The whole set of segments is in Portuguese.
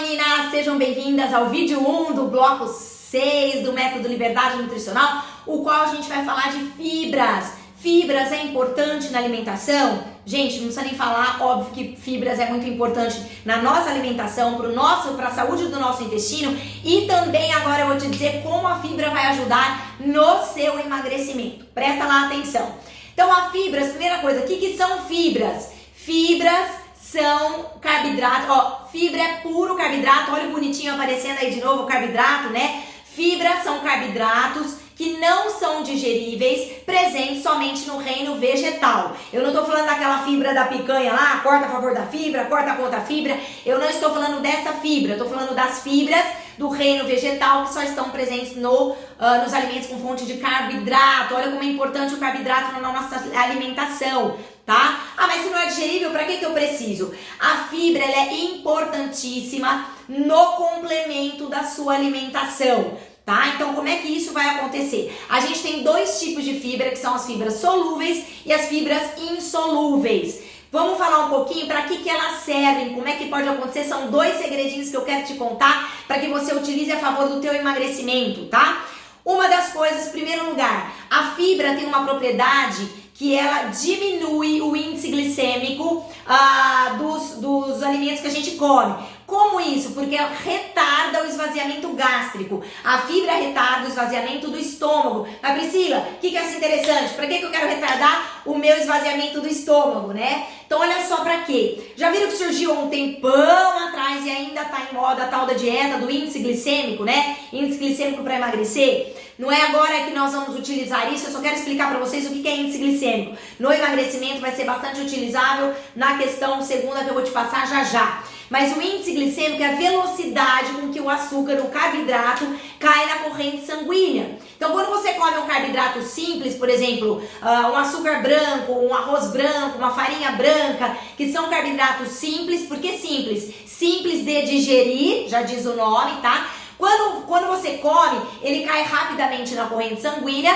meninas! Sejam bem-vindas ao vídeo 1 do bloco 6 do Método Liberdade Nutricional, o qual a gente vai falar de fibras. Fibras é importante na alimentação? Gente, não precisa nem falar, óbvio que fibras é muito importante na nossa alimentação, para a saúde do nosso intestino, e também agora eu vou te dizer como a fibra vai ajudar no seu emagrecimento. Presta lá atenção. Então, a fibras, primeira coisa, o que são fibras? Fibras são carboidratos, ó, fibra é puro carboidrato, olha o bonitinho aparecendo aí de novo o carboidrato, né? Fibras são carboidratos que não são digeríveis, presentes somente no reino vegetal. Eu não tô falando daquela fibra da picanha lá, corta a favor da fibra, corta contra a fibra, eu não estou falando dessa fibra, eu tô falando das fibras do reino vegetal que só estão presentes nos alimentos com fonte de carboidrato. Olha como é importante o carboidrato na nossa alimentação, tá? Ah, mas se não é digerível, para que eu preciso? A fibra, ela é importantíssima no complemento da sua alimentação, tá? Então, como é que isso vai acontecer? A gente tem dois tipos de fibra, que são as fibras solúveis e as fibras insolúveis. Vamos falar um pouquinho para que elas servem, como é que pode acontecer. São dois segredinhos que eu quero te contar para que você utilize a favor do teu emagrecimento, tá? Uma das coisas, em primeiro lugar, a fibra tem uma propriedade que ela diminui o índice glicêmico dos alimentos que a gente come. Como isso? Porque ela retarda o esvaziamento gástrico. A fibra retarda o esvaziamento do estômago. Mas Priscila, o que é assim interessante? Para que eu quero retardar o meu esvaziamento do estômago, né? Então olha só para quê. Já viram que surgiu há um tempão atrás e ainda tá em moda a tal da dieta do índice glicêmico, né? Índice glicêmico para emagrecer. Não é agora que nós vamos utilizar isso, eu só quero explicar para vocês o que é índice glicêmico. No emagrecimento vai ser bastante utilizável na questão segunda que eu vou te passar já já. Mas o índice glicêmico é a velocidade com que o açúcar, o carboidrato, cai na corrente sanguínea. Então, quando você come um carboidrato simples, por exemplo, um açúcar branco, um arroz branco, uma farinha branca, que são carboidratos simples, por que simples? Simples de digerir, já diz o nome, tá? Quando você come, ele cai rapidamente na corrente sanguínea,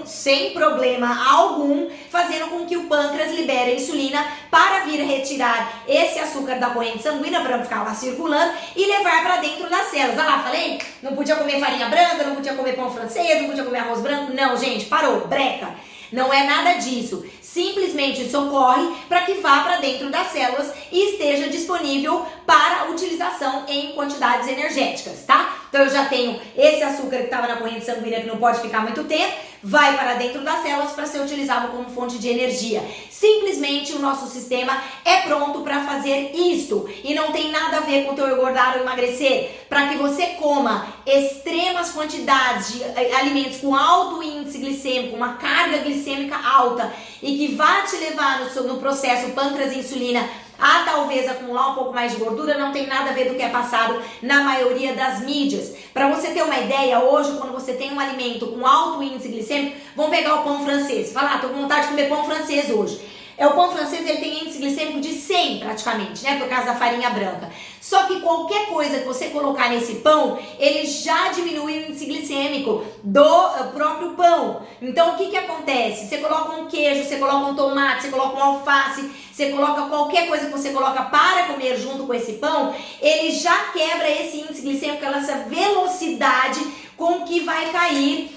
sem problema algum, fazendo com que o pâncreas libere a insulina para vir retirar esse açúcar da corrente sanguínea, para não ficar lá circulando, e levar para dentro das células. Olha lá, falei? Não podia comer farinha branca, não podia comer pão francês, não podia comer arroz branco. Não, gente, parou, breca. Não é nada disso. Simplesmente isso ocorre para que vá para dentro das células e esteja disponível para utilização em quantidades energéticas, tá? Então eu já tenho esse açúcar que estava na corrente sanguínea que não pode ficar muito tempo, vai para dentro das células para ser utilizado como fonte de energia. Simplesmente o nosso sistema é pronto para fazer isto e não tem nada a ver com o teu engordar ou emagrecer. Para que você coma extremas quantidades de alimentos com alto índice glicêmico, uma carga glicêmica alta e que vá te levar no processo pâncreas e insulina a talvez acumular um pouco mais de gordura, não tem nada a ver do que é passado na maioria das mídias. Para você ter uma ideia, hoje quando você tem um alimento com alto índice glicêmico, vamos pegar o pão francês. Fala, tô com vontade de comer pão francês hoje. O pão francês, ele tem índice glicêmico de 100 praticamente, né, por causa da farinha branca. Só que qualquer coisa que você colocar nesse pão, ele já diminui o índice glicêmico do próprio pão. Então o que acontece? Você coloca um queijo, você coloca um tomate, você coloca um alface, você coloca qualquer coisa que você coloca para comer junto com esse pão, ele já quebra esse índice glicêmico, essa velocidade com que vai cair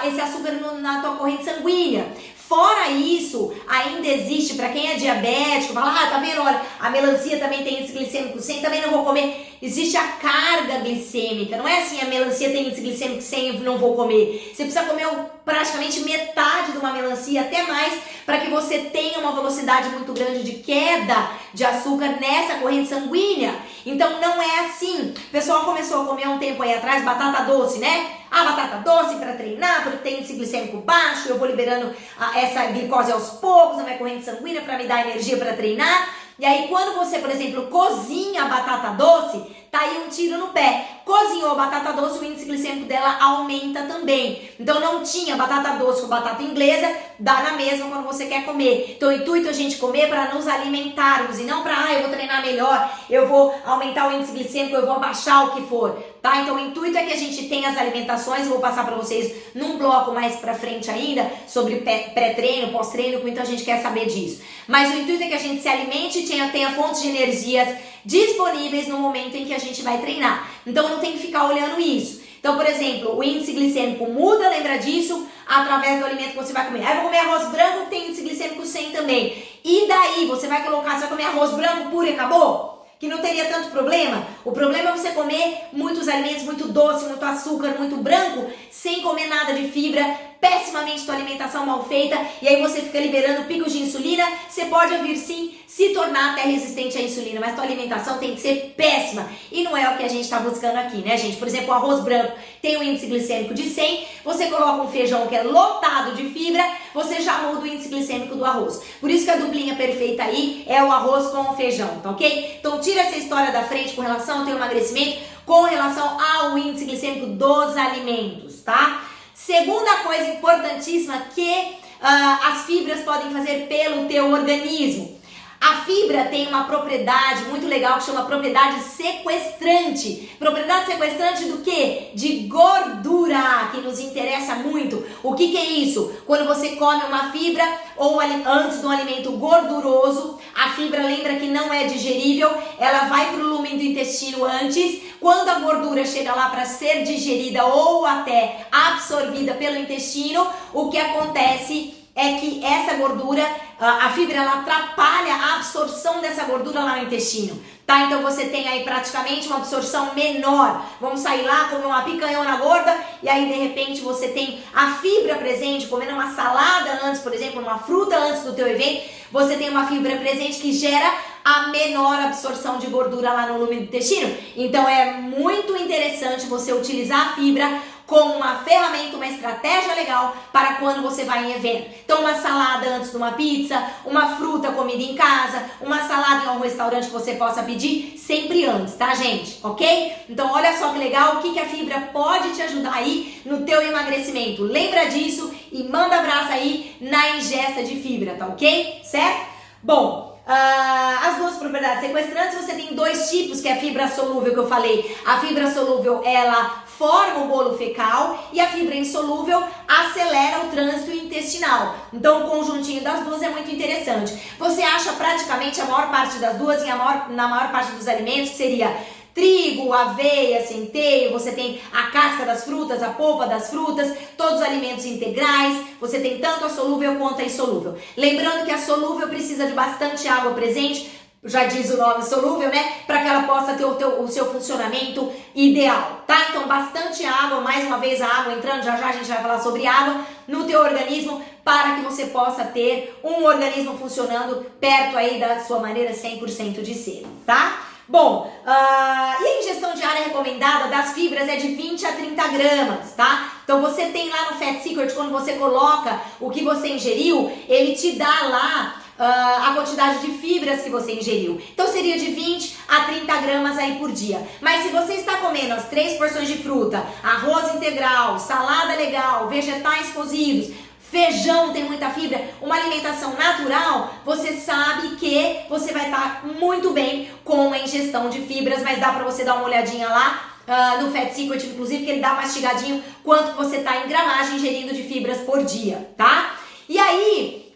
esse açúcar na tua corrente sanguínea. Fora isso, ainda existe, para quem é diabético, fala, tá vendo, olha, a melancia também tem índice glicêmico 100, também não vou comer. Existe a carga glicêmica, não é assim, a melancia tem índice glicêmico 100, eu não vou comer. Você precisa comer praticamente metade de uma melancia, até mais, para que você tenha uma velocidade muito grande de queda de açúcar nessa corrente sanguínea. Então não é assim. O pessoal começou a comer um tempo aí atrás batata doce, né? Batata doce para treinar, porque tem índice glicêmico baixo, eu vou liberando essa glicose aos poucos na minha corrente sanguínea para me dar energia para treinar. E aí quando você, por exemplo, cozinha a batata doce, tá aí um tiro no pé. Cozinhou a batata doce, o índice glicêmico dela aumenta também. Então não tinha batata doce com batata inglesa, dá na mesma quando você quer comer. Então o intuito é a gente comer para nos alimentarmos e não para, eu vou treinar melhor, eu vou aumentar o índice glicêmico, eu vou abaixar o que for, tá? Então o intuito é que a gente tenha as alimentações, eu vou passar para vocês num bloco mais pra frente ainda, sobre pré-treino, pós-treino, que muita gente quer saber disso. Mas o intuito é que a gente se alimente e tenha fontes de energias disponíveis no momento em que a gente vai treinar. Então não tem que ficar olhando isso. Então, por exemplo, o índice glicêmico muda, lembra disso? Através do alimento que você vai comer. Aí eu vou comer arroz branco que tem índice glicêmico 100 também. E daí, você vai colocar, você vai comer arroz branco puro e acabou? Que não teria tanto problema. O problema é você comer muitos alimentos, muito doce, muito açúcar, muito branco, sem comer nada de fibra, pessimamente tua alimentação mal feita, e aí você fica liberando picos de insulina. Você pode vir sim se tornar até resistente à insulina, mas tua alimentação tem que ser péssima. E não é o que a gente está buscando aqui, né, gente? Por exemplo, o arroz branco tem um índice glicêmico de 100, você coloca um feijão que é lotado de fibra, você já muda o índice glicêmico do arroz. Por isso que a duplinha perfeita aí é o arroz com o feijão, tá ok? Então tira essa história da frente com relação ao teu emagrecimento, com relação ao índice glicêmico dos alimentos, tá? Segunda coisa importantíssima que as fibras podem fazer pelo teu organismo. A fibra tem uma propriedade muito legal que chama propriedade sequestrante. Propriedade sequestrante do quê? De gordura, que nos interessa muito. O que é isso? Quando você come uma fibra ou antes de um alimento gorduroso, a fibra, lembra que não é digerível, ela vai para o lumen do intestino antes. Quando a gordura chega lá para ser digerida ou até absorvida pelo intestino, o que acontece é que essa gordura, a fibra, ela atrapalha a absorção dessa gordura lá no intestino, tá? Então você tem aí praticamente uma absorção menor. Vamos sair lá, comer uma picanhona gorda e aí de repente você tem a fibra presente, comendo uma salada antes, por exemplo, uma fruta antes do teu evento, você tem uma fibra presente que gera a menor absorção de gordura lá no lumen do intestino. Então é muito interessante você utilizar a fibra como uma ferramenta, uma estratégia legal para quando você vai em evento. Então uma salada antes de uma pizza, uma fruta comida em casa, uma salada em um restaurante que você possa pedir, sempre antes, tá, gente? Ok? Então olha só que legal, o que a fibra pode te ajudar aí no teu emagrecimento. Lembra disso e manda abraço aí na ingesta de fibra, tá ok? Certo? Bom, as duas propriedades sequestrantes, você tem dois tipos, que é a fibra solúvel que eu falei. A fibra solúvel, ela forma o bolo fecal e a fibra insolúvel acelera o trânsito intestinal. Então o conjuntinho das duas é muito interessante. Você acha praticamente a maior parte das duas na maior parte dos alimentos, que seria trigo, aveia, centeio, você tem a casca das frutas, a polpa das frutas, todos os alimentos integrais, você tem tanto a solúvel quanto a insolúvel. Lembrando que a solúvel precisa de bastante água presente, já diz o nome solúvel, né? Para que ela possa ter o seu funcionamento ideal, tá? Então bastante água, mais uma vez a água entrando, já a gente vai falar sobre água no teu organismo, para que você possa ter um organismo funcionando perto aí da sua maneira 100% de ser, tá? Bom, e a ingestão diária recomendada das fibras é de 20 a 30 gramas, tá? Então você tem lá no Fat Secret, quando você coloca o que você ingeriu, ele te dá lá a quantidade de fibras que você ingeriu. Então seria de 20 a 30 gramas aí por dia. Mas se você está comendo as 3 porções de fruta, arroz integral, salada legal, vegetais cozidos, feijão tem muita fibra, uma alimentação natural, você sabe que você vai estar muito bem com a ingestão de fibras, mas dá pra você dar uma olhadinha lá no Fat Secret, inclusive, que ele dá mastigadinho quanto você tá em gramagem ingerindo de fibras por dia, tá? E aí,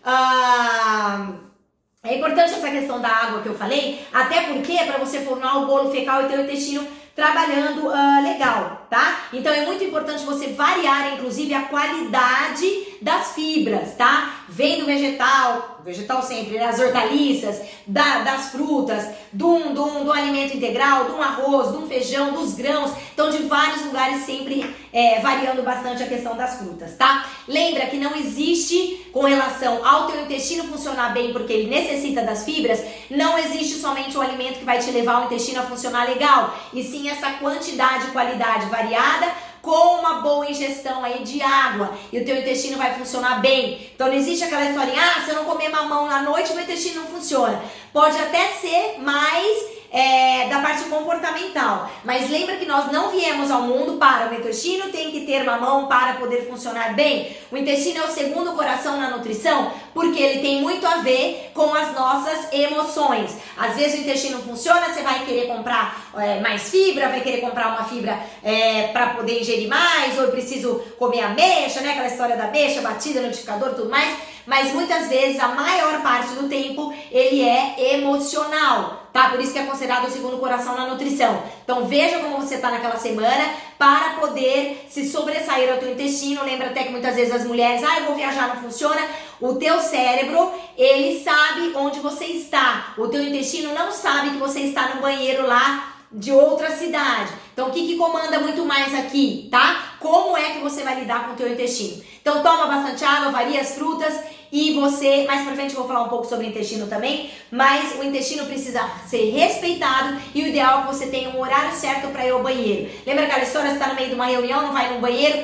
é importante essa questão da água que eu falei, até porque é pra você formar o bolo fecal e ter o intestino trabalhando legal, tá? Então é muito importante você variar, inclusive, a qualidade das fibras, tá? Vem do vegetal sempre, né? As hortaliças, das frutas, do alimento integral, de um arroz, de um feijão, dos grãos, então de vários lugares, sempre variando bastante a questão das frutas, tá? Lembra que não existe, com relação ao teu intestino funcionar bem, porque ele necessita das fibras, não existe somente o alimento que vai te levar o intestino a funcionar legal, e sim essa quantidade e qualidade variada, com uma boa ingestão aí de água, e o teu intestino vai funcionar bem. Então não existe aquela historinha, se eu não comer mamão na noite, meu intestino não funciona. Pode até ser mais da parte comportamental, mas lembra que nós não viemos ao mundo para o intestino tem que ter mamão para poder funcionar bem. O intestino é o segundo coração na nutrição, porque ele tem muito a ver com as nossas emoções. Às vezes o intestino funciona, você vai querer comprar mais fibra, vai querer comprar uma fibra para poder ingerir mais, ou eu preciso comer ameixa, né? Aquela história da ameixa, batida, liquidificador e tudo mais. Mas muitas vezes, a maior parte do tempo, ele é emocional, tá? Por isso que é considerado o segundo coração na nutrição. Então veja como você tá naquela semana para poder se sobressair ao teu intestino. Lembra até que muitas vezes as mulheres, eu vou viajar, não funciona. O teu cérebro, ele sabe onde você está. O teu intestino não sabe que você está no banheiro lá de outra cidade. Então o que comanda muito mais aqui, tá? Como é que você vai lidar com o teu intestino? Então toma bastante água, varia as frutas e você, mais pra frente eu vou falar um pouco sobre o intestino também, mas o intestino precisa ser respeitado e o ideal é que você tenha um horário certo para ir ao banheiro. Lembra aquela história, você tá no meio de uma reunião, não vai no banheiro?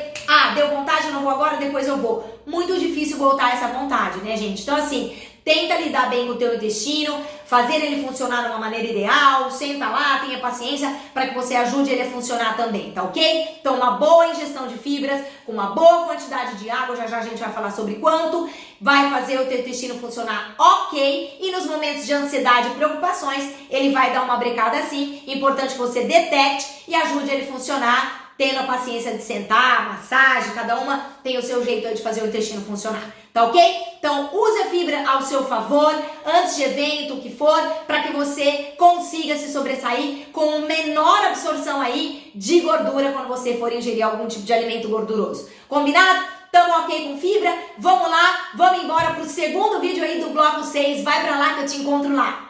Deu vontade, eu não vou agora, depois eu vou. Muito difícil voltar essa vontade, né, gente? Então assim, tenta lidar bem com o teu intestino, fazer ele funcionar de uma maneira ideal, senta lá, tenha paciência para que você ajude ele a funcionar também, tá ok? Então uma boa ingestão de fibras, com uma boa quantidade de água, já já a gente vai falar sobre quanto, vai fazer o teu intestino funcionar ok, e nos momentos de ansiedade e preocupações, ele vai dar uma brecada assim, importante que você detecte e ajude ele a funcionar, tendo a paciência de sentar, massagem, cada uma tem o seu jeito de fazer o intestino funcionar, tá ok? Então use a fibra ao seu favor, antes de evento, o que for, para que você consiga se sobressair com menor absorção aí de gordura quando você for ingerir algum tipo de alimento gorduroso. Combinado? Tamo ok com fibra? Vamos lá, vamos embora pro segundo vídeo aí do bloco 6, vai pra lá que eu te encontro lá.